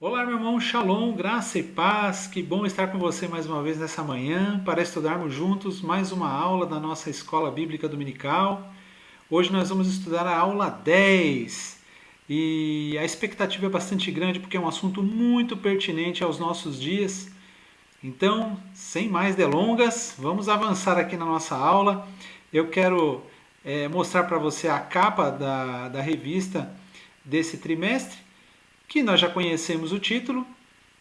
Olá, meu irmão, Shalom, graça e paz. Que bom estar com você mais uma vez nessa manhã para estudarmos juntos mais uma aula da nossa Escola Bíblica Dominical. Hoje nós vamos estudar a aula 10 e a expectativa é bastante grande porque é um assunto muito pertinente aos nossos dias. Então, sem mais delongas, vamos avançar aqui na nossa aula. Eu quero mostrar para você a capa da revista desse trimestre, que nós já conhecemos o título,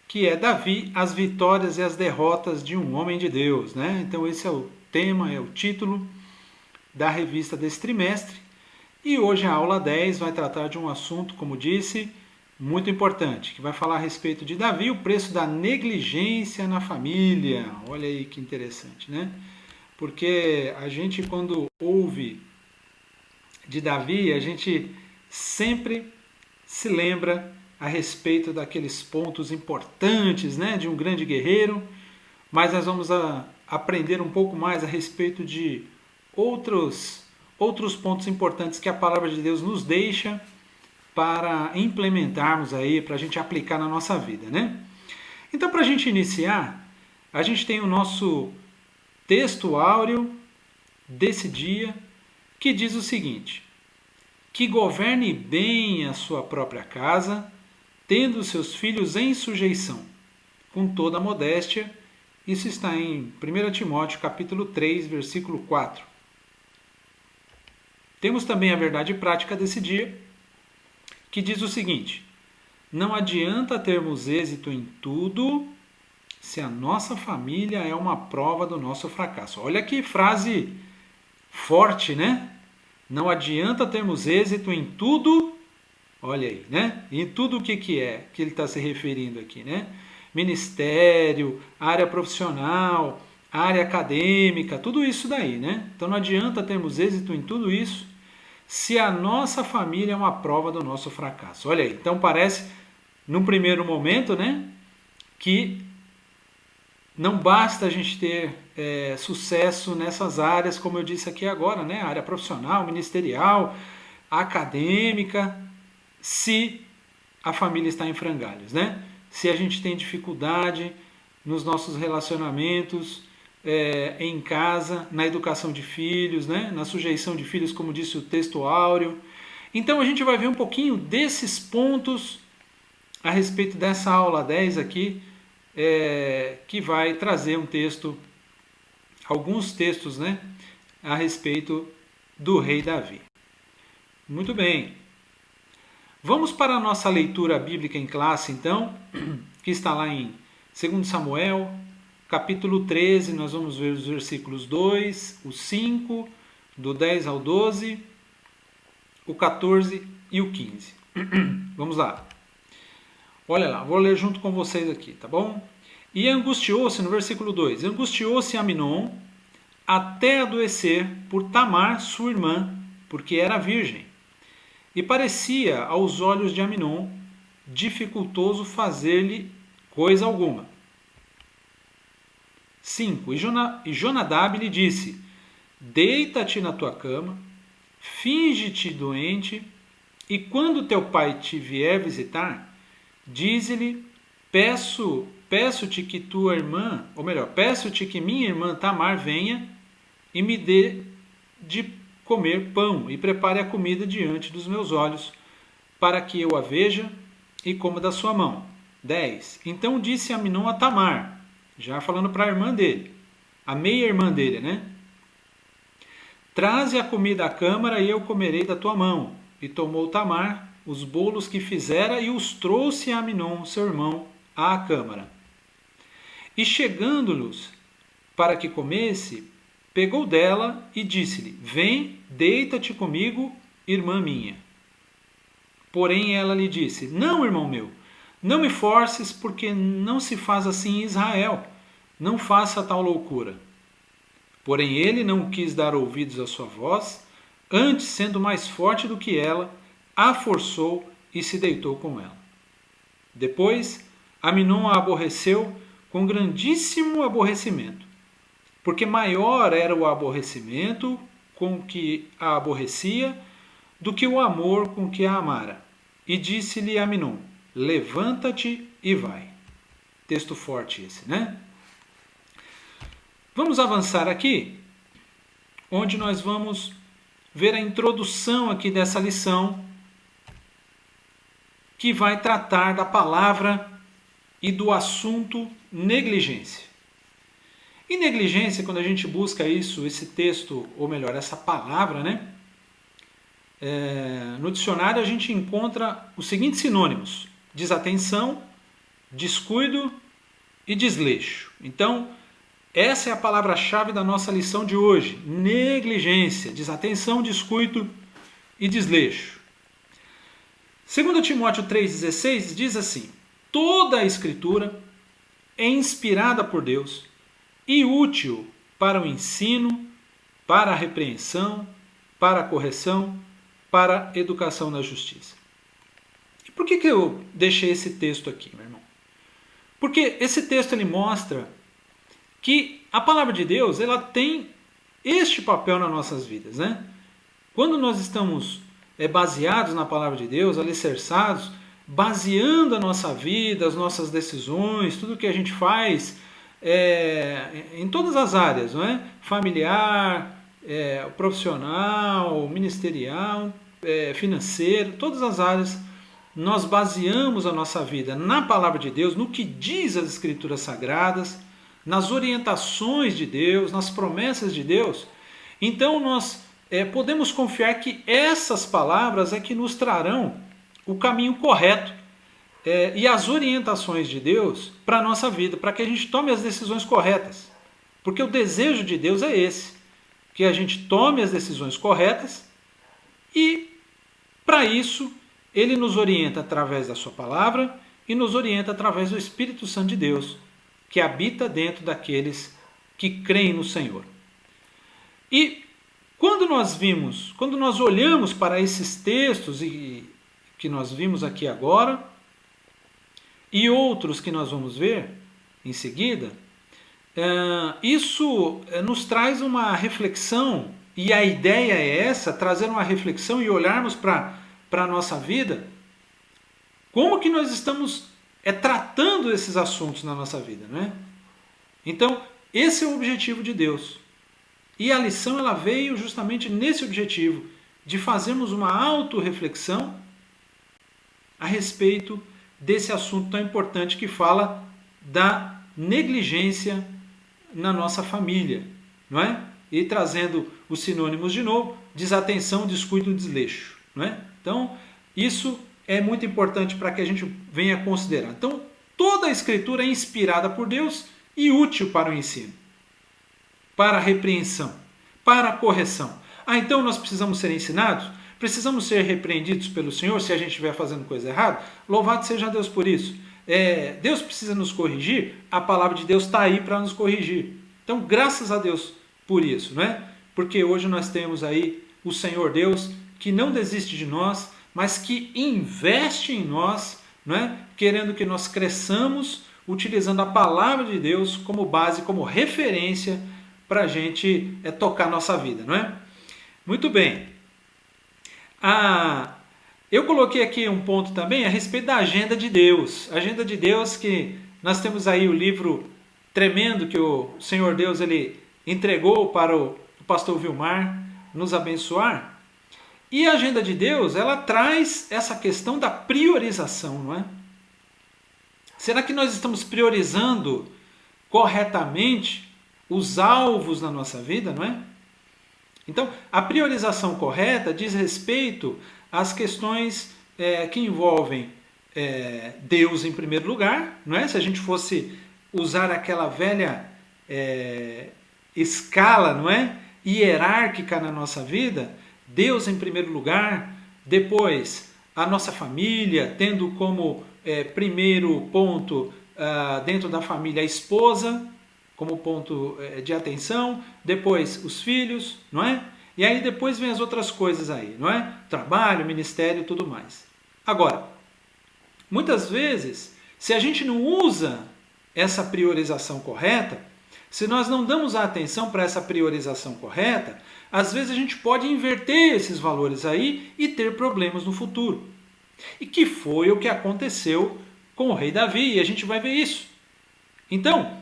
que é Davi, as vitórias e as derrotas de um homem de Deus, né? Então esse é o tema, é o título da revista desse trimestre. E hoje a aula 10 vai tratar de um assunto, como disse, muito importante, que vai falar a respeito de Davi, o preço da negligência na família. Olha aí que interessante, né? Porque a gente, quando ouve de Davi, a gente sempre se lembra a respeito daqueles pontos importantes, né, de um grande guerreiro, mas nós vamos aprender um pouco mais a respeito de outros pontos importantes que a palavra de Deus nos deixa para implementarmos aí, para a gente aplicar na nossa vida, né? Então, para a gente iniciar, a gente tem o nosso texto áureo desse dia, que diz o seguinte: que governe bem a sua própria casa, tendo seus filhos em sujeição, com toda a modéstia. Isso está em 1 Timóteo capítulo 3, versículo 4. Temos também a verdade prática desse dia, que diz o seguinte: não adianta termos êxito em tudo se a nossa família é uma prova do nosso fracasso. Olha que frase forte, né? Não adianta termos êxito em tudo. Olha aí, né? Em tudo o que é que ele está se referindo aqui, né? Ministério, área profissional, área acadêmica, tudo isso daí, né? Então não adianta termos êxito em tudo isso se a nossa família é uma prova do nosso fracasso. Olha aí, então parece, num primeiro momento, né, que não basta a gente ter sucesso nessas áreas, como eu disse aqui agora, né? Área profissional, ministerial, acadêmica, se a família está em frangalhos, né? Se a gente tem dificuldade nos nossos relacionamentos, em casa, na educação de filhos, né? Na sujeição de filhos, como disse o texto áureo. Então a gente vai ver um pouquinho desses pontos a respeito dessa aula 10 aqui, que vai trazer um texto, alguns textos, né? A respeito do rei Davi. Muito bem. Vamos para a nossa leitura bíblica em classe, então, que está lá em 2 Samuel, capítulo 13, nós vamos ver os versículos 2, o 5, do 10 ao 12, o 14 e o 15. Vamos lá. Olha lá, vou ler junto com vocês aqui, tá bom? E angustiou-se, no versículo 2, angustiou-se Aminon até adoecer por Tamar, sua irmã, porque era virgem. E parecia aos olhos de Aminon dificultoso fazer-lhe coisa alguma. 5. E Jonadab lhe disse: deita-te na tua cama, finge-te doente, e quando teu pai te vier visitar, dize-lhe: peço-te que tua irmã, ou melhor, peço-te que minha irmã Tamar venha e me dê de comer pão e prepare a comida diante dos meus olhos, para que eu a veja e coma da sua mão. 10. Então disse Aminon a Tamar, já falando para a irmã dele, a meia-irmã dele, né? Traze a comida à câmara e eu comerei da tua mão. E tomou Tamar os bolos que fizera e os trouxe a Aminon, seu irmão, à câmara. E chegando-lhes para que comesse, pegou dela e disse-lhe: vem, deita-te comigo, irmã minha. Porém ela lhe disse: não, irmão meu, não me forces, porque não se faz assim em Israel. Não faça tal loucura. Porém ele não quis dar ouvidos à sua voz, antes, sendo mais forte do que ela, a forçou e se deitou com ela. Depois, Aminon a aborreceu com grandíssimo aborrecimento, porque maior era o aborrecimento com que a aborrecia do que o amor com que a amara. E disse-lhe Aminon: levanta-te e vai. Texto forte esse, né? Vamos avançar aqui, onde nós vamos ver a introdução aqui dessa lição, que vai tratar da palavra e do assunto negligência. E negligência, quando a gente busca isso, esse texto, ou melhor, essa palavra, né? No dicionário a gente encontra os seguintes sinônimos: desatenção, descuido e desleixo. Então, essa é a palavra-chave da nossa lição de hoje: negligência, desatenção, descuido e desleixo. 2 Timóteo 3,16 diz assim: toda a Escritura é inspirada por Deus e útil para o ensino, para a repreensão, para a correção, para a educação na justiça. E por que eu deixei esse texto aqui, meu irmão? Porque esse texto ele mostra que a palavra de Deus ela tem este papel nas nossas vidas, né? Quando nós estamos baseados na palavra de Deus, alicerçados, baseando a nossa vida, as nossas decisões, tudo que a gente faz em todas as áreas, não é? Familiar, profissional, ministerial, financeiro, todas as áreas, nós baseamos a nossa vida na palavra de Deus, no que diz as Escrituras Sagradas, nas orientações de Deus, nas promessas de Deus. Então nós podemos confiar que essas palavras é que nos trarão o caminho correto e as orientações de Deus para a nossa vida, para que a gente tome as decisões corretas. Porque o desejo de Deus é esse, que a gente tome as decisões corretas e, para isso, Ele nos orienta através da sua palavra e nos orienta através do Espírito Santo de Deus, que habita dentro daqueles que creem no Senhor. E quando nós olhamos para esses textos que nós vimos aqui agora, e outros que nós vamos ver em seguida, isso nos traz uma reflexão, e a ideia é essa, trazer uma reflexão e olharmos para a nossa vida, como que nós estamos tratando esses assuntos na nossa vida, né? Então, esse é o objetivo de Deus. E a lição ela veio justamente nesse objetivo, de fazermos uma autorreflexão a respeito desse assunto tão importante que fala da negligência na nossa família, não é? E trazendo os sinônimos de novo: desatenção, descuido e desleixo, não é? Então, isso é muito importante para que a gente venha considerar. Então, toda a Escritura é inspirada por Deus e útil para o ensino, para a repreensão, para a correção. Então nós precisamos ser ensinados? Precisamos ser repreendidos pelo Senhor se a gente estiver fazendo coisa errada? Louvado seja Deus por isso. Deus precisa nos corrigir? A palavra de Deus está aí para nos corrigir. Então, graças a Deus por isso, não é? Porque hoje nós temos aí o Senhor Deus que não desiste de nós, mas que investe em nós, não é? Querendo que nós cresçamos, utilizando a palavra de Deus como base, como referência para a gente tocar nossa vida, não é? Muito bem. Eu coloquei aqui um ponto também a respeito da agenda de Deus. A agenda de Deus, que nós temos aí o livro tremendo que o Senhor Deus ele entregou para o pastor Vilmar nos abençoar. E a agenda de Deus, ela traz essa questão da priorização, não é? Será que nós estamos priorizando corretamente os alvos na nossa vida, não é? Então, a priorização correta diz respeito às questões que envolvem Deus em primeiro lugar, não é? Se a gente fosse usar aquela velha escala, não é? Hierárquica na nossa vida, Deus em primeiro lugar, depois a nossa família, tendo como primeiro ponto dentro da família a esposa, como ponto de atenção, depois os filhos, não é? E aí depois vem as outras coisas aí, não é? Trabalho, ministério e tudo mais. Agora, muitas vezes, se a gente não usa essa priorização correta, se nós não damos a atenção para essa priorização correta, às vezes a gente pode inverter esses valores aí e ter problemas no futuro. E que foi o que aconteceu com o rei Davi, e a gente vai ver isso. Então,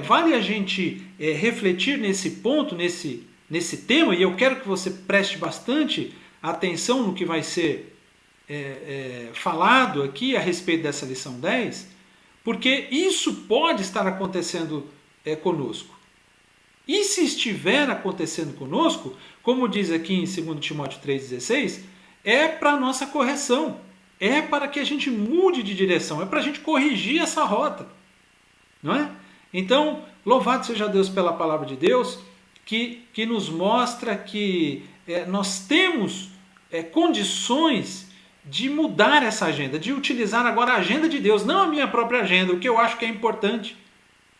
vale a gente refletir nesse ponto, nesse tema, e eu quero que você preste bastante atenção no que vai ser falado aqui a respeito dessa lição 10, porque isso pode estar acontecendo conosco. E se estiver acontecendo conosco, como diz aqui em 2 Timóteo 3,16, é para a nossa correção, é para que a gente mude de direção, é para a gente corrigir essa rota, não é? Então, louvado seja Deus pela palavra de Deus, que nos mostra que nós temos condições de mudar essa agenda, de utilizar agora a agenda de Deus, não a minha própria agenda, o que eu acho que é importante,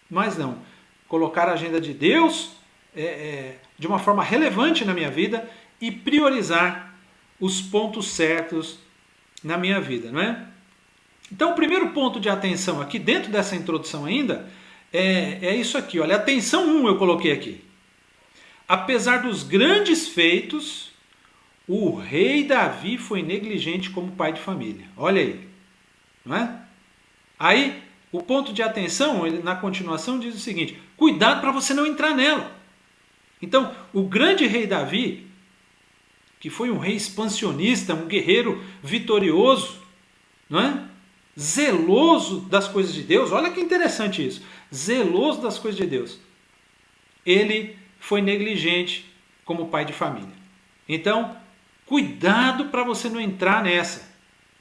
mas não. Colocar a agenda de Deus de uma forma relevante na minha vida e priorizar os pontos certos na minha vida, não é? Então, o primeiro ponto de atenção aqui, dentro dessa introdução ainda, é isso aqui. Olha, atenção 1 eu coloquei aqui. Apesar dos grandes feitos, o rei Davi foi negligente como pai de família. Olha aí, não é? Aí, o ponto de atenção, ele, na continuação, diz o seguinte: cuidado para você não entrar nela. Então, o grande rei Davi, que foi um rei expansionista, um guerreiro vitorioso, não é? Zeloso das coisas de Deus, olha que interessante isso, zeloso das coisas de Deus, ele foi negligente como pai de família. Então, cuidado para você não entrar nessa,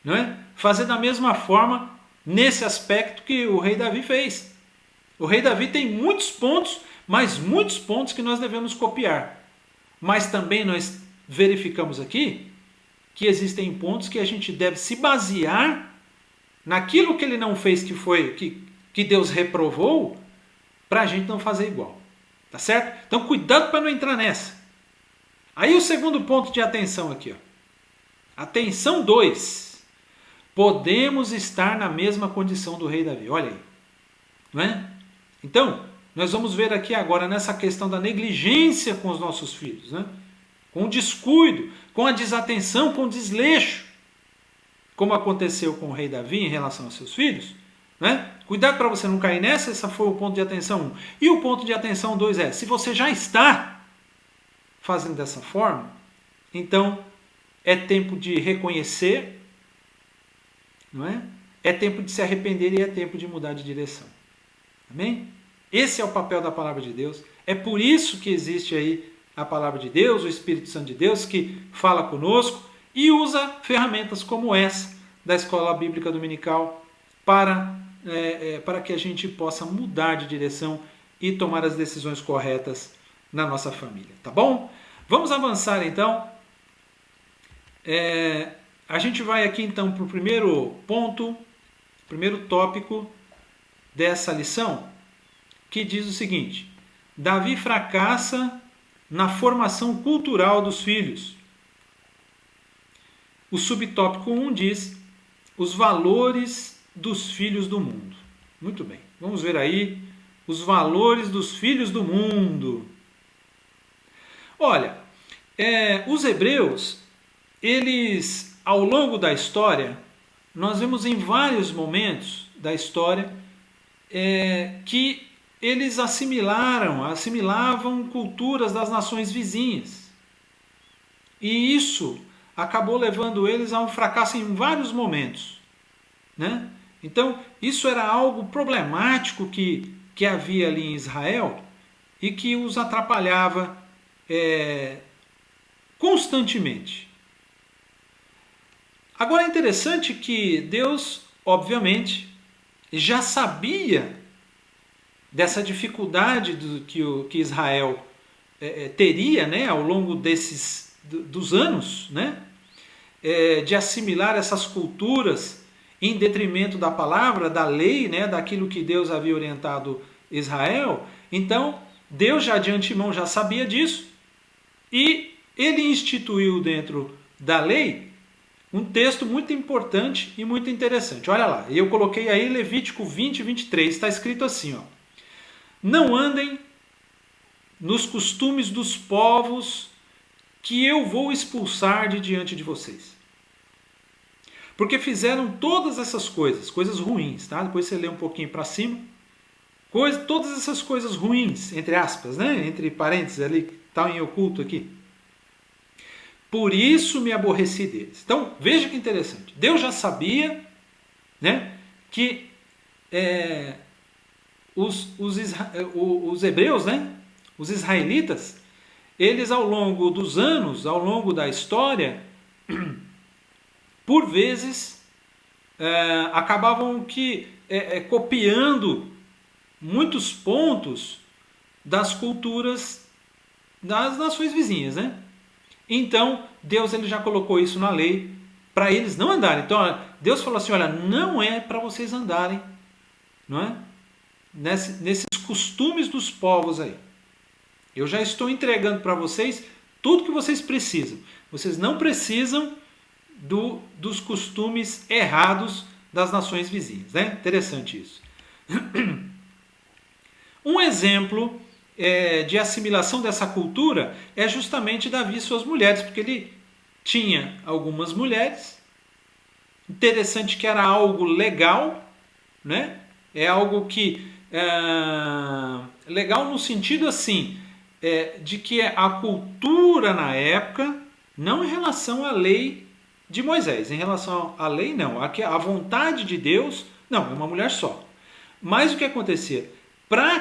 não é? Fazer da mesma forma nesse aspecto que o rei Davi fez. O rei Davi tem muitos pontos, mas muitos pontos que nós devemos copiar. Mas também nós verificamos aqui que existem pontos que a gente deve se basear naquilo que ele não fez, que Deus reprovou, para a gente não fazer igual. Tá certo? Então cuidado para não entrar nessa. Aí o segundo ponto de atenção aqui. Ó. Atenção 2. Podemos estar na mesma condição do rei Davi. Olha aí. Não é? Então, nós vamos ver aqui agora nessa questão da negligência com os nossos filhos. Né? Com o descuido, com a desatenção, com o desleixo. Como aconteceu com o rei Davi em relação aos seus filhos, né? Cuidado para você não cair nessa, esse foi o ponto de atenção 1. E o ponto de atenção 2 se você já está fazendo dessa forma, então é tempo de reconhecer, não é? É tempo de se arrepender e é tempo de mudar de direção. Amém? Esse é o papel da palavra de Deus. É por isso que existe aí a palavra de Deus, o Espírito Santo de Deus, que fala conosco, e usa ferramentas como essa da Escola Bíblica Dominical para que a gente possa mudar de direção e tomar as decisões corretas na nossa família. Tá bom? Vamos avançar então. A gente vai aqui então para o primeiro ponto, primeiro tópico dessa lição, que diz o seguinte: Davi fracassa na formação cultural dos filhos. O subtópico 1 diz os valores dos filhos do mundo. Muito bem, vamos ver aí os valores dos filhos do mundo. Olha, os hebreus, eles, ao longo da história, nós vemos em vários momentos da história que eles assimilavam culturas das nações vizinhas. E isso acabou levando eles a um fracasso em vários momentos, né? Então, isso era algo problemático que havia ali em Israel e que os atrapalhava constantemente. Agora é interessante que Deus, obviamente, já sabia dessa dificuldade que Israel teria, né, ao longo dos anos, né, de assimilar essas culturas em detrimento da palavra, da lei, né, daquilo que Deus havia orientado Israel. Então, Deus já de antemão já sabia disso e ele instituiu dentro da lei um texto muito importante e muito interessante. Olha lá, eu coloquei aí Levítico 20, 23, está escrito assim, ó: não andem nos costumes dos povos que eu vou expulsar de diante de vocês. Porque fizeram todas essas coisas, coisas ruins, tá? Depois você lê um pouquinho para cima. Todas essas coisas ruins, entre aspas, né? Entre parênteses ali, está em oculto aqui. Por isso me aborreci deles. Então, veja que interessante. Deus já sabia, né, que os hebreus, né, os israelitas, eles ao longo dos anos, ao longo da história, por vezes acabavam copiando muitos pontos das culturas das nações vizinhas, né? Então, Deus ele já colocou isso na lei para eles não andarem. Então, Deus falou assim, olha, não é para vocês andarem, não é? Nesses costumes dos povos aí. Eu já estou entregando para vocês tudo que vocês precisam. Vocês não precisam dos costumes errados das nações vizinhas, né? Interessante isso. Um exemplo de assimilação dessa cultura é justamente Davi e suas mulheres, porque ele tinha algumas mulheres. Interessante que era algo legal, né? É algo que legal no sentido assim de que a cultura na época, não em relação à lei de Moisés, em relação à lei não, a vontade de Deus, não, é uma mulher só. Mas o que acontecia? Para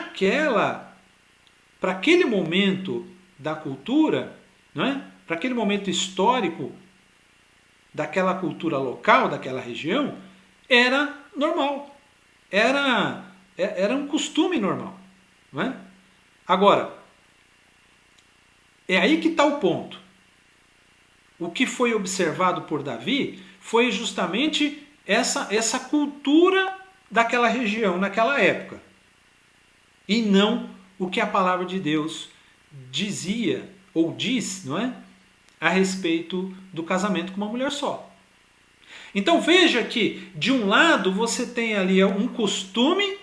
aquele momento da cultura, não é? Para aquele momento histórico daquela cultura local, daquela região, era normal. Era um costume normal. Não é? Agora, é aí que está o ponto. O que foi observado por Davi foi justamente essa cultura daquela região, naquela época. E não o que a palavra de Deus dizia, ou diz, não é? A respeito do casamento com uma mulher só. Então veja que, de um lado, você tem ali um costume,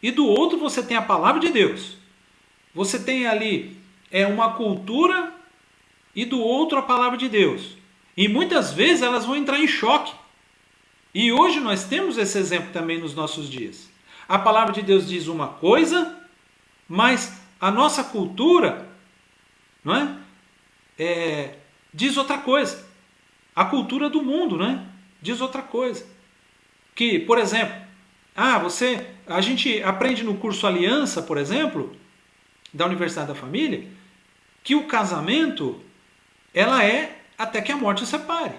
e do outro você tem a palavra de Deus. Você tem ali uma cultura, e do outro a palavra de Deus. E muitas vezes elas vão entrar em choque. E hoje nós temos esse exemplo também nos nossos dias. A palavra de Deus diz uma coisa, mas a nossa cultura, não é? Diz outra coisa. A cultura do mundo, né? Diz outra coisa. Que, por exemplo, a gente aprende no curso Aliança, por exemplo, da Universidade da Família, que o casamento, ela é até que a morte o separe.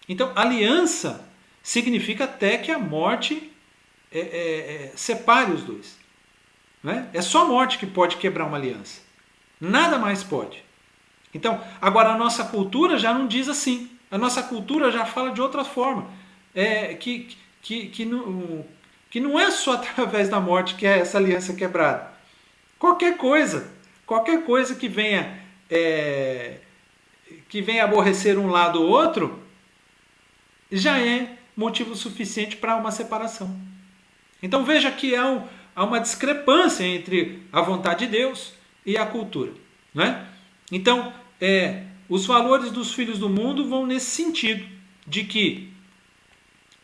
Então, aliança significa até que a morte separe os dois. Né? É só a morte que pode quebrar uma aliança. Nada mais pode. Então, agora a nossa cultura já não diz assim. A nossa cultura já fala de outra forma. Que não é só através da morte que é essa aliança quebrada. Qualquer coisa que venha aborrecer um lado ou outro, já é motivo suficiente para uma separação. Então veja que há uma discrepância entre a vontade de Deus e a cultura. Não é? Então, os valores dos filhos do mundo vão nesse sentido, de que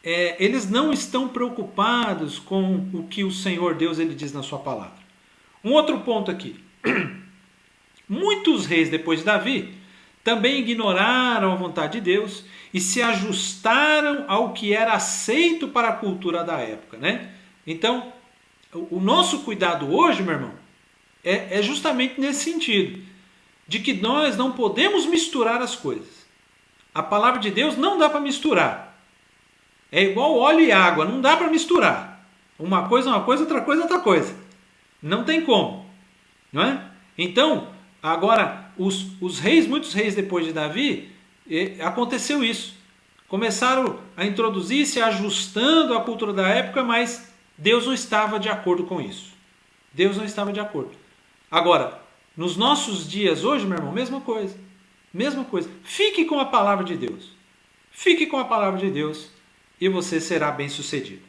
eles não estão preocupados com o que o Senhor Deus ele diz na sua palavra. Um outro ponto aqui. Muitos reis depois de Davi também ignoraram a vontade de Deus e se ajustaram ao que era aceito para a cultura da época, né? Então, o nosso cuidado hoje, meu irmão, é justamente nesse sentido, de que nós não podemos misturar as coisas. A palavra de Deus não dá para misturar. É igual óleo e água, não dá para misturar. Uma coisa é uma coisa, outra coisa é outra coisa. Não tem como, não é? Então, agora, muitos reis depois de Davi, aconteceu isso. Começaram a introduzir, se ajustando à cultura da época, mas Deus não estava de acordo com isso. Deus não estava de acordo. Agora, nos nossos dias hoje, meu irmão, mesma coisa. Mesma coisa. Fique com a palavra de Deus. Fique com a palavra de Deus e você será bem-sucedido.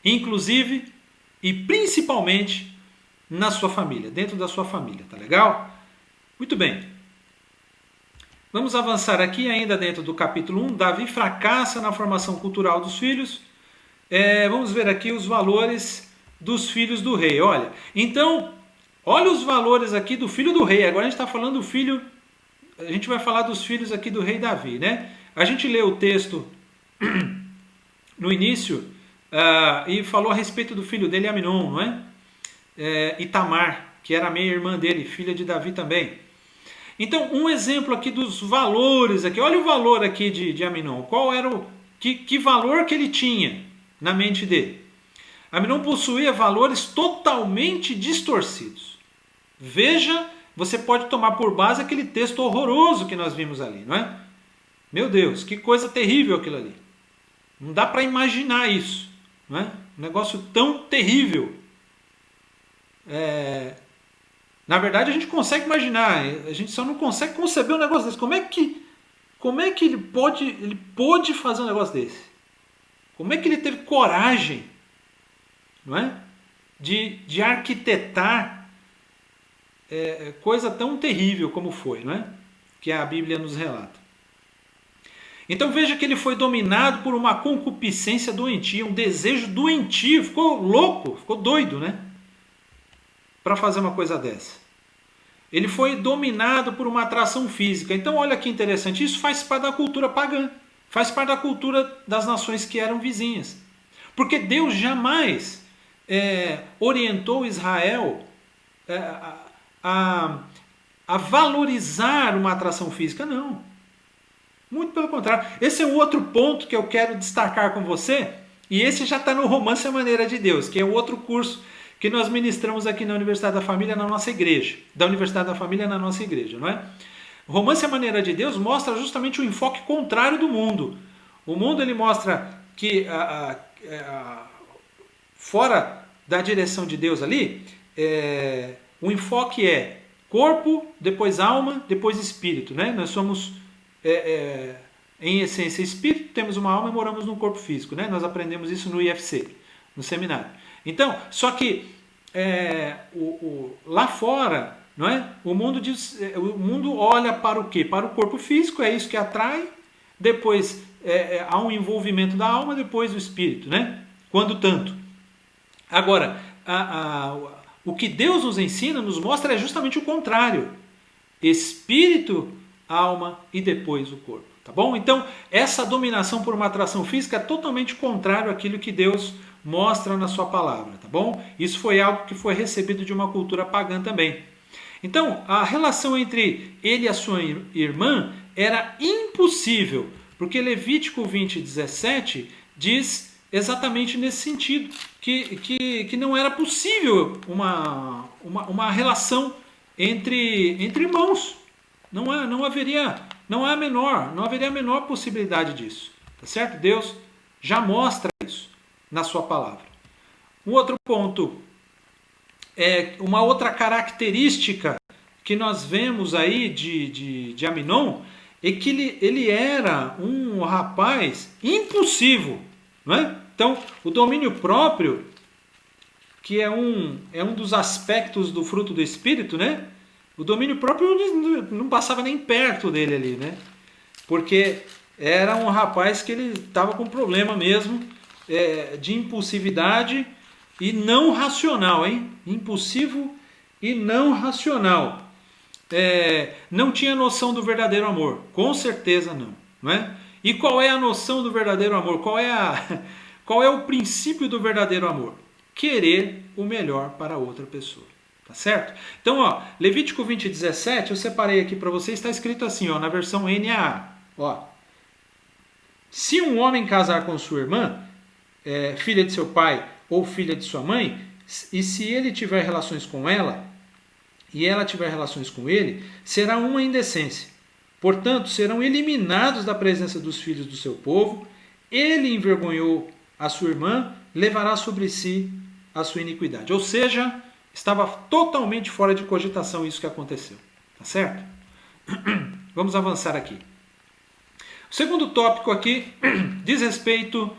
Inclusive e principalmente na sua família, dentro da sua família, tá legal? Muito bem. Vamos avançar aqui ainda dentro do capítulo 1. Davi fracassa na formação cultural dos filhos. Vamos ver aqui os valores dos filhos do rei. Olha, então, olha os valores aqui do filho do rei. Agora a gente está falando do filho, a gente vai falar dos filhos aqui do rei Davi, né? A gente leu o texto no início e falou a respeito do filho dele, Aminon, não é? Itamar, que era meia irmã dele, filha de Davi também. Então, um exemplo aqui dos valores aqui. Olha o valor aqui de Aminon. Qual era que valor que ele tinha na mente dele? Aminon possuía valores totalmente distorcidos. Veja, você pode tomar por base aquele texto horroroso que nós vimos ali, não é? Meu Deus, que coisa terrível aquilo ali. Não dá para imaginar isso, não é? Um negócio tão terrível. Na verdade, a gente consegue imaginar, a gente só não consegue conceber um negócio desse. Como é que ele pôde fazer um negócio desse? Como é que ele teve coragem, não é? de arquitetar coisa tão terrível como foi, não é? Que a Bíblia nos relata. Então veja que ele foi dominado por uma concupiscência doentia, um desejo doentio, ficou louco, ficou doido, né? Para fazer uma coisa dessa. Ele foi dominado por uma atração física. Então olha que interessante, isso faz parte da cultura pagã, faz parte da cultura das nações que eram vizinhas. Porque Deus jamais orientou Israel a valorizar uma atração física, não. Muito pelo contrário. Esse é um outro ponto que eu quero destacar com você, e esse já está no Romance à Maneira de Deus, que é o outro curso que nós ministramos aqui na Universidade da Família, na nossa igreja. Da Universidade da Família na nossa igreja, não é? O Romance à Maneira de Deus mostra justamente o enfoque contrário do mundo. O mundo ele mostra que fora da direção de Deus ali, o enfoque é corpo, depois alma, depois espírito, né? Nós somos em essência espírito, temos uma alma e moramos num corpo físico, né? Nós aprendemos isso no IFC, no seminário. Então, só que lá fora, não é? O mundo olha para o quê? Para o corpo físico, é isso que atrai. Depois há um envolvimento da alma, depois do espírito, né? Quando tanto. Agora, o que Deus nos ensina, nos mostra é justamente o contrário. Espírito, alma e depois o corpo. Tá bom? Então, essa dominação por uma atração física é totalmente contrário àquilo que Deus mostra na sua palavra, tá bom? Isso foi algo que foi recebido de uma cultura pagã também. Então, a relação entre ele e a sua irmã era impossível, porque Levítico 20:17 diz exatamente nesse sentido, que não era possível uma relação entre irmãos. Não haveria a menor possibilidade disso, tá certo? Deus já mostra isso na sua palavra. Um outro ponto, uma outra característica que nós vemos aí de Aminon é que ele era um rapaz impulsivo, não é? Então, o domínio próprio, que é um dos aspectos do fruto do Espírito, né? O domínio próprio não passava nem perto dele ali, né? Porque era um rapaz que ele estava com problema mesmo de impulsividade e não racional, hein? Impulsivo e não racional. Não tinha noção do verdadeiro amor, com certeza não é? E qual é a noção do verdadeiro amor? Qual é o princípio do verdadeiro amor? Querer o melhor para outra pessoa. Tá certo? Então, ó, Levítico 20:17, eu separei aqui para você, está escrito assim, ó, na versão NAA. Ó, se um homem casar com sua irmã, filha de seu pai ou filha de sua mãe, e se ele tiver relações com ela, e ela tiver relações com ele, será uma indecência. Portanto, serão eliminados da presença dos filhos do seu povo. Ele envergonhou a sua irmã, levará sobre si a sua iniquidade. Ou seja, estava totalmente fora de cogitação isso que aconteceu. Tá certo? Vamos avançar aqui. O segundo tópico aqui diz respeito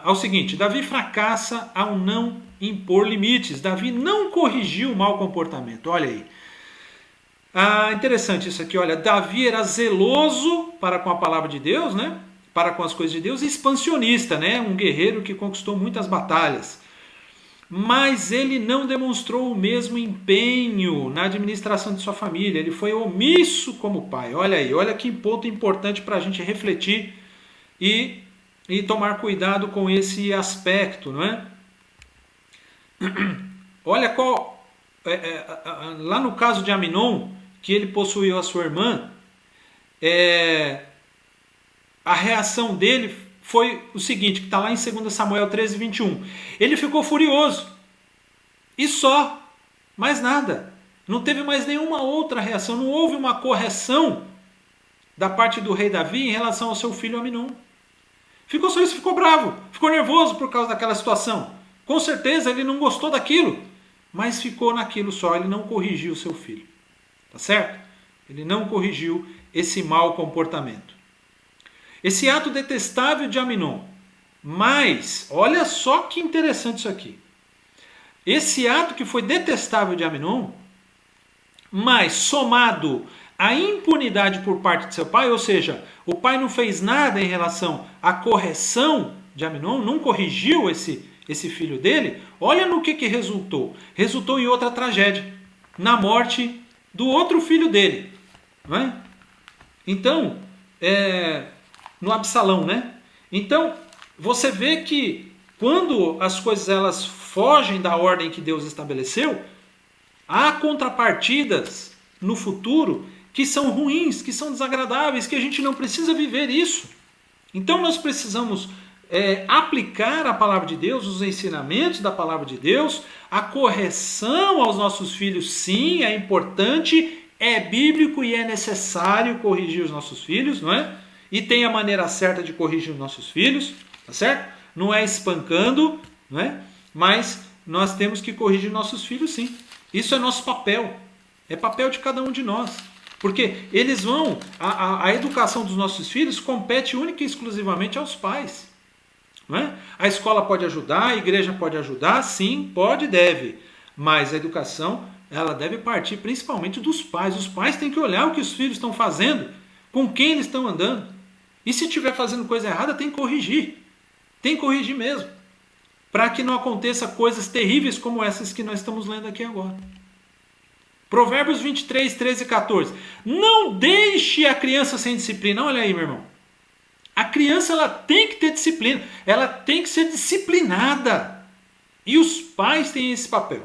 ao seguinte: Davi fracassa ao não impor limites. Davi não corrigiu o mau comportamento. Olha aí. Interessante isso aqui, olha, Davi era zeloso para com a palavra de Deus, né? Para com as coisas de Deus, e expansionista, né? Um guerreiro que conquistou muitas batalhas. Mas ele não demonstrou o mesmo empenho na administração de sua família. Ele foi omisso como pai. Olha aí, olha que ponto importante para a gente refletir e tomar cuidado com esse aspecto, não é? Olha qual... lá no caso de Aminon, que ele possuiu a sua irmã, a reação dele foi o seguinte, que está lá em 2 Samuel 13, 21. Ele ficou furioso. E só. Mais nada. Não teve mais nenhuma outra reação. Não houve uma correção da parte do rei Davi em relação ao seu filho Aminon. Ficou só isso, ficou bravo. Ficou nervoso por causa daquela situação. Com certeza ele não gostou daquilo. Mas ficou naquilo só. Ele não corrigiu o seu filho. Tá certo? Ele não corrigiu esse mau comportamento. Esse ato detestável de Aminon. Mas, olha só que interessante isso aqui. Esse ato que foi detestável de Aminon, mas somado à impunidade por parte de seu pai, ou seja, o pai não fez nada em relação à correção de Aminon, não corrigiu esse filho dele, olha no que resultou. Resultou em outra tragédia, na morte do outro filho dele. Não é? Então, no Absalão, né? Então, você vê que quando as coisas elas fogem da ordem que Deus estabeleceu, há contrapartidas no futuro que são ruins, que são desagradáveis, que a gente não precisa viver isso. Então nós precisamos aplicar a palavra de Deus, os ensinamentos da palavra de Deus, a correção aos nossos filhos, sim, é importante, é bíblico e é necessário corrigir os nossos filhos, não é? E tem a maneira certa de corrigir os nossos filhos, tá certo? Não é espancando, não é? Mas nós temos que corrigir nossos filhos, sim. Isso é nosso papel. É papel de cada um de nós. Porque eles vão... A educação dos nossos filhos compete única e exclusivamente aos pais. Não é? A escola pode ajudar, a igreja pode ajudar, sim, pode e deve. Mas a educação, ela deve partir principalmente dos pais. Os pais têm que olhar o que os filhos estão fazendo, com quem eles estão andando. E se estiver fazendo coisa errada, tem que corrigir. Tem que corrigir mesmo. Para que não aconteça coisas terríveis como essas que nós estamos lendo aqui agora. Provérbios 23, 13 e 14. Não deixe a criança sem disciplina. Olha aí, meu irmão. A criança ela tem que ter disciplina. Ela tem que ser disciplinada. E os pais têm esse papel.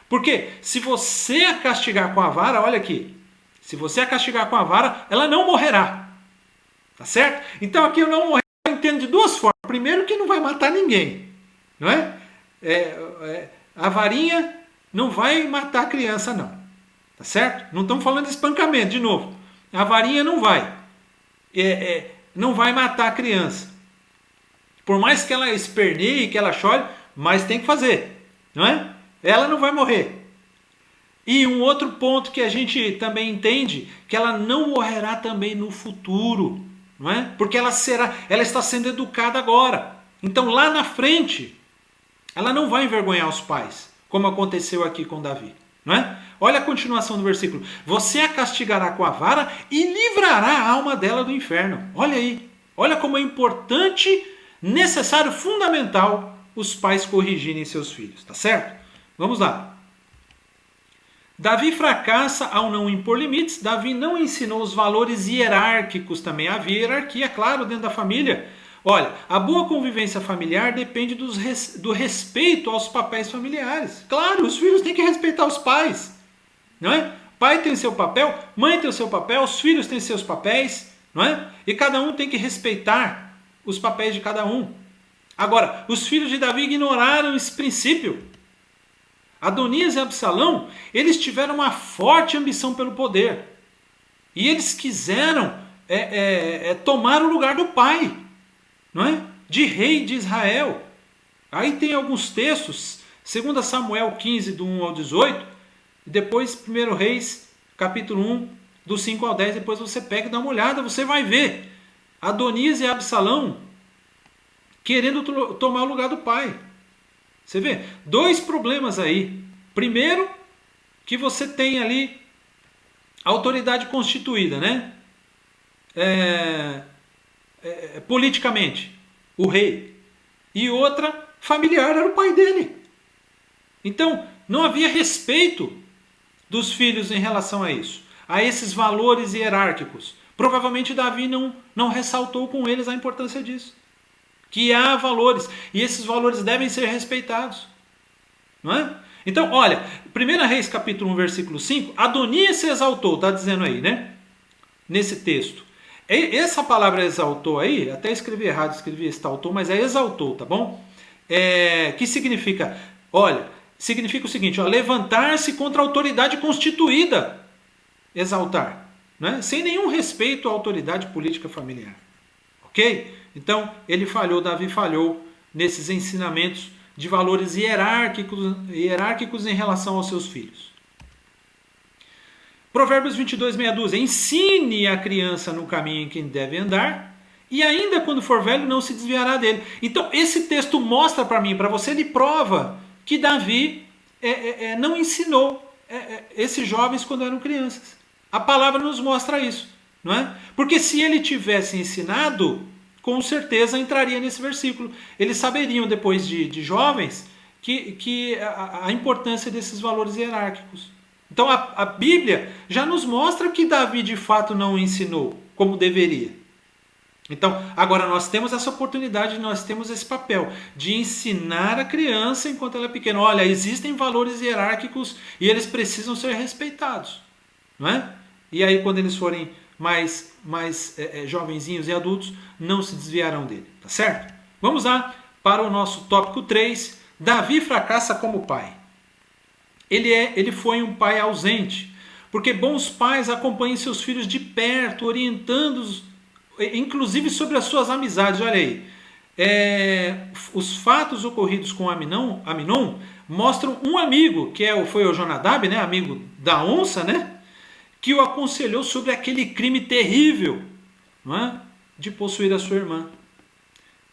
Porque se você a castigar com a vara, olha aqui. Se você a castigar com a vara, ela não morrerá. Tá certo? Então aqui eu não morrer, eu entendo de duas formas. Primeiro que não vai matar ninguém. Não é? A varinha não vai matar a criança, não. Tá certo? Não estamos falando de espancamento, de novo. A varinha não vai. Não vai matar a criança. Por mais que ela esperneie, que ela chore, mas tem que fazer. Não é? Ela não vai morrer. E um outro ponto que a gente também entende, que ela não morrerá também no futuro. Não é? Porque ela está sendo educada agora. Então lá na frente, ela não vai envergonhar os pais, como aconteceu aqui com Davi. Não é? Olha a continuação do versículo. Você a castigará com a vara e livrará a alma dela do inferno. Olha aí. Olha como é importante, necessário, fundamental os pais corrigirem seus filhos. Tá certo? Vamos lá. Davi fracassa ao não impor limites. Davi não ensinou os valores hierárquicos também. Havia hierarquia, claro, dentro da família. Olha, a boa convivência familiar depende do respeito aos papéis familiares. Claro, os filhos têm que respeitar os pais. Não é? Pai tem seu papel, mãe tem o seu papel, os filhos têm seus papéis. Não é? E cada um tem que respeitar os papéis de cada um. Agora, os filhos de Davi ignoraram esse princípio. Adonias e Absalão, eles tiveram uma forte ambição pelo poder. E eles quiseram tomar o lugar do pai, não é? De rei de Israel. Aí tem alguns textos, 2 Samuel 15, do 1 ao 18, e depois 1 Reis, capítulo 1, do 5 ao 10, depois você pega e dá uma olhada, você vai ver Adonias e Absalão querendo tomar o lugar do pai. Você vê? Dois problemas aí. Primeiro, que você tem ali autoridade constituída, né? Politicamente, o rei. E outra, familiar, era o pai dele. Então, não havia respeito dos filhos em relação a isso, a esses valores hierárquicos. Provavelmente Davi não ressaltou com eles a importância disso. Que há valores, e esses valores devem ser respeitados. Não é? Então, olha, 1 Reis capítulo 1, versículo 5, Adonias se exaltou, está dizendo aí, né? Nesse texto. Essa palavra exaltou aí, até escrevi errado, escrevi exaltou, mas é exaltou, tá bom? Que significa, olha, significa o seguinte, levantar-se contra a autoridade constituída. Exaltar, né? Sem nenhum respeito à autoridade política familiar. Ok? Então, ele falhou, Davi falhou nesses ensinamentos de valores hierárquicos em relação aos seus filhos. Provérbios 22, meia dúzia. Ensine a criança no caminho em que deve andar, e ainda quando for velho não se desviará dele. Então, esse texto mostra para mim, para você, ele prova que Davi não ensinou esses jovens quando eram crianças. A palavra nos mostra isso, não é? Porque se ele tivesse ensinado, com certeza entraria nesse versículo. Eles saberiam, depois de jovens, que a importância desses valores hierárquicos. Então a Bíblia já nos mostra que Davi de fato não ensinou como deveria. Então agora nós temos essa oportunidade, nós temos esse papel de ensinar a criança enquanto ela é pequena. Olha, existem valores hierárquicos e eles precisam ser respeitados, não é? E aí quando eles forem mais jovenzinhos e adultos, não se desviarão dele, tá certo? Vamos lá para o nosso tópico 3. Davi fracassa como pai. Ele foi um pai ausente, porque bons pais acompanham seus filhos de perto, orientando-os, inclusive sobre as suas amizades. Olha aí, os fatos ocorridos com Aminon mostram um amigo, que foi o Jonadab, né, amigo da onça, né, que o aconselhou sobre aquele crime terrível, não é, de possuir a sua irmã.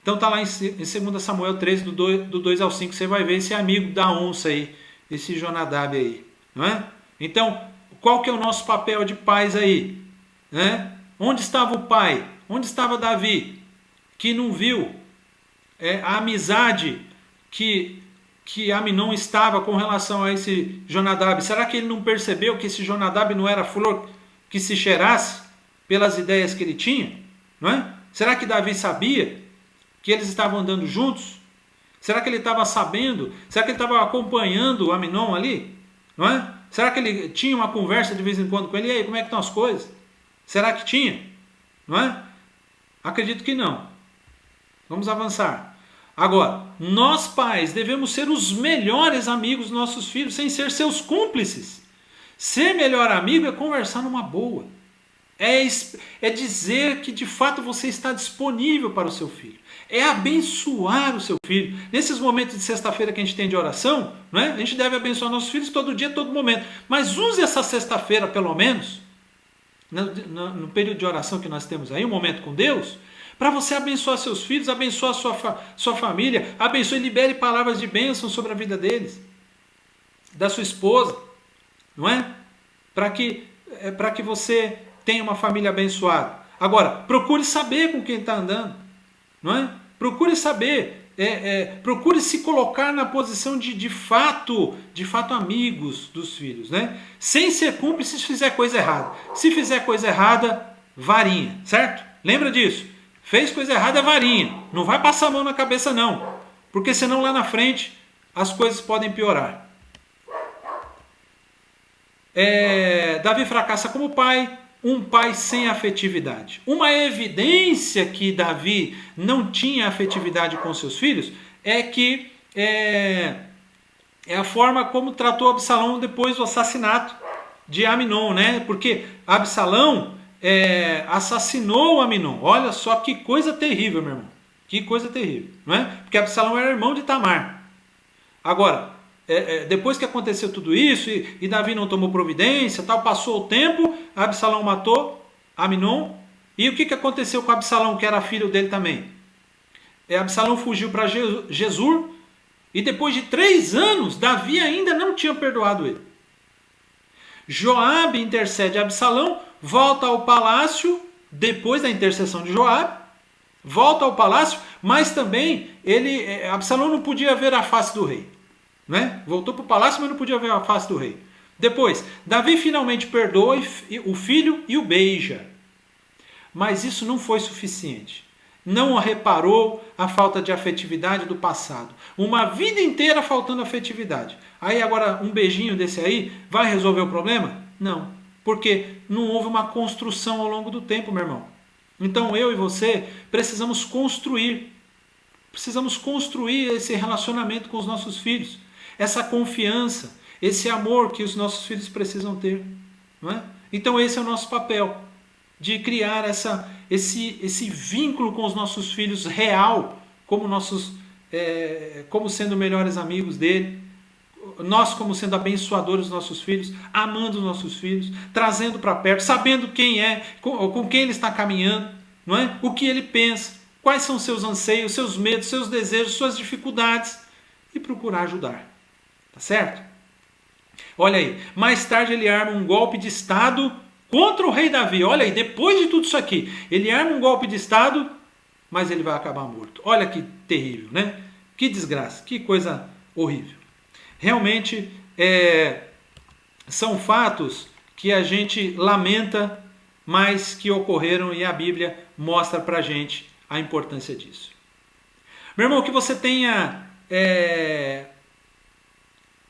Então está lá em 2 Samuel 3, do 2 ao 5, você vai ver esse amigo da onça aí, esse Jonadab aí, não é? Então, qual que é o nosso papel de pais aí? Né? Onde estava o pai? Onde estava Davi? Que não viu a amizade que Aminon estava com relação a esse Jonadab. Será que ele não percebeu que esse Jonadab não era flor que se cheirasse pelas ideias que ele tinha? Não é? Será que Davi sabia que eles estavam andando juntos? Será que ele estava sabendo? Será que ele estava acompanhando o Aminon ali? Não é? Será que ele tinha uma conversa de vez em quando com ele? E aí, como é que estão as coisas? Será que tinha? Não é? Acredito que não. Vamos avançar. Agora, nós pais devemos ser os melhores amigos dos nossos filhos, sem ser seus cúmplices. Ser melhor amigo é conversar numa boa. É dizer que de fato você está disponível para o seu filho. É abençoar o seu filho. Nesses momentos de sexta-feira que a gente tem de oração, não é? A gente deve abençoar nossos filhos todo dia, todo momento. Mas use essa sexta-feira, pelo menos, no período de oração que nós temos aí, um momento com Deus, para você abençoar seus filhos, abençoar sua família, abençoe e libere palavras de bênção sobre a vida deles, da sua esposa, não é? Para que você tenha uma família abençoada. Agora, procure saber com quem está andando, não é? Procure saber, procure se colocar na posição de fato amigos dos filhos, né? Sem ser cúmplice se fizer coisa errada. Se fizer coisa errada, varinha, certo? Lembra disso? Fez coisa errada, é varinha. Não vai passar a mão na cabeça não, porque senão lá na frente as coisas podem piorar. Davi fracassa como pai, um pai sem afetividade. Uma evidência que Davi não tinha afetividade com seus filhos é que é a forma como tratou Absalão depois do assassinato de Aminon, né? Porque Absalão assassinou Aminon. Olha só que coisa terrível, meu irmão. Que coisa terrível, não é? Porque Absalão era irmão de Tamar. Agora, depois que aconteceu tudo isso e Davi não tomou providência, tal, passou o tempo, Absalão matou Aminon. E o que aconteceu com Absalão, que era filho dele também? Absalão fugiu para Gesur e depois de 3 anos, Davi ainda não tinha perdoado ele. Joabe intercede a Absalão, volta ao palácio, depois da intercessão de Joabe, volta ao palácio, mas também Absalão não podia ver a face do rei. Né? Voltou para o palácio, mas não podia ver a face do rei. Depois, Davi finalmente perdoa o filho e o beija. Mas isso não foi suficiente. Não reparou a falta de afetividade do passado. Uma vida inteira faltando afetividade. Aí agora um beijinho desse aí vai resolver o problema? Não. Porque não houve uma construção ao longo do tempo, meu irmão. Então eu e você precisamos construir. Precisamos construir esse relacionamento com os nossos filhos. Essa confiança, esse amor que os nossos filhos precisam ter. Não é? Então esse é o nosso papel. De criar esse vínculo com os nossos filhos real, como sendo melhores amigos dele, nós como sendo abençoadores dos nossos filhos, amando os nossos filhos, trazendo para perto, sabendo quem é, com quem ele está caminhando, não é? O que ele pensa, quais são seus anseios, seus medos, seus desejos, suas dificuldades e procurar ajudar. Tá certo? Olha aí, mais tarde ele arma um golpe de Estado contra o rei Davi. Olha aí, depois de tudo isso aqui, ele arma um golpe de Estado, mas ele vai acabar morto. Olha que terrível, né? Que desgraça, que coisa horrível. Realmente, são fatos que a gente lamenta, mas que ocorreram e a Bíblia mostra pra gente a importância disso. Meu irmão, que você tenha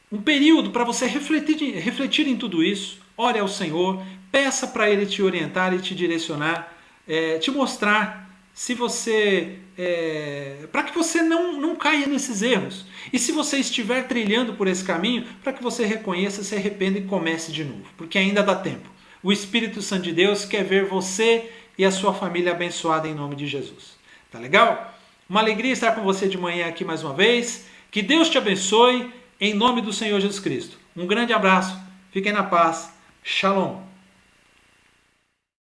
um período para você refletir em tudo isso. Ore ao Senhor, peça para Ele te orientar e te direcionar, te mostrar se você, para que você não caia nesses erros. E se você estiver trilhando por esse caminho, para que você reconheça, se arrependa e comece de novo, porque ainda dá tempo. O Espírito Santo de Deus quer ver você e a sua família abençoada em nome de Jesus. Tá legal? Uma alegria estar com você de manhã aqui mais uma vez. Que Deus te abençoe em nome do Senhor Jesus Cristo. Um grande abraço, fiquem na paz. Shalom.